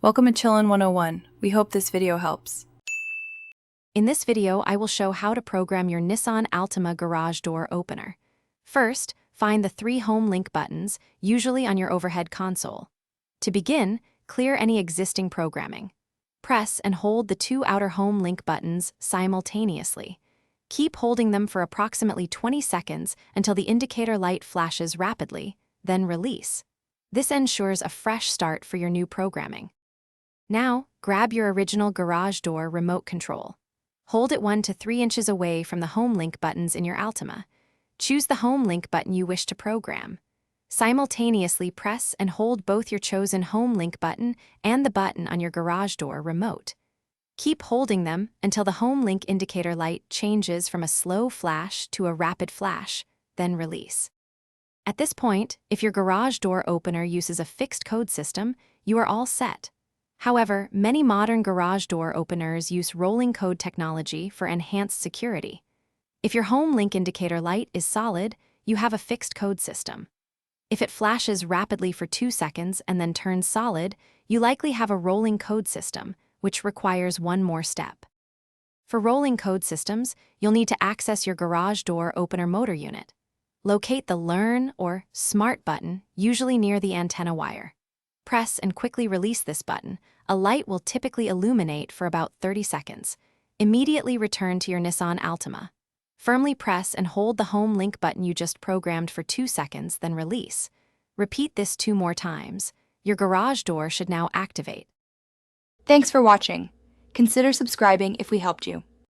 Welcome to Chillin' 101. We hope this video helps. In this video, I will show how to program your Nissan Altima garage door opener. First, find the 3 home link buttons, usually on your overhead console. To begin, clear any existing programming. Press and hold the 2 outer home link buttons simultaneously. Keep holding them for approximately 20 seconds until the indicator light flashes rapidly, then release. This ensures a fresh start for your new programming. Now, grab your original garage door remote control. Hold it 1 to 3 inches away from the home link buttons in your Altima. Choose the home link button you wish to program. Simultaneously press and hold both your chosen home link button and the button on your garage door remote. Keep holding them until the home link indicator light changes from a slow flash to a rapid flash, then release. At this point, if your garage door opener uses a fixed code system, you are all set. However, many modern garage door openers use rolling code technology for enhanced security. If your home link indicator light is solid, you have a fixed code system. If it flashes rapidly for 2 seconds and then turns solid, you likely have a rolling code system, which requires one more step. For rolling code systems, you'll need to access your garage door opener motor unit. Locate the Learn or Smart button, usually near the antenna wire. Press and quickly release this button. A light will typically illuminate for about 30 seconds. Immediately return to your Nissan Altima. Firmly press and hold the home link button you just programmed for 2 seconds, then release. Repeat this 2 more times. Your garage door should now activate. Thanks for watching. Consider subscribing if we helped you.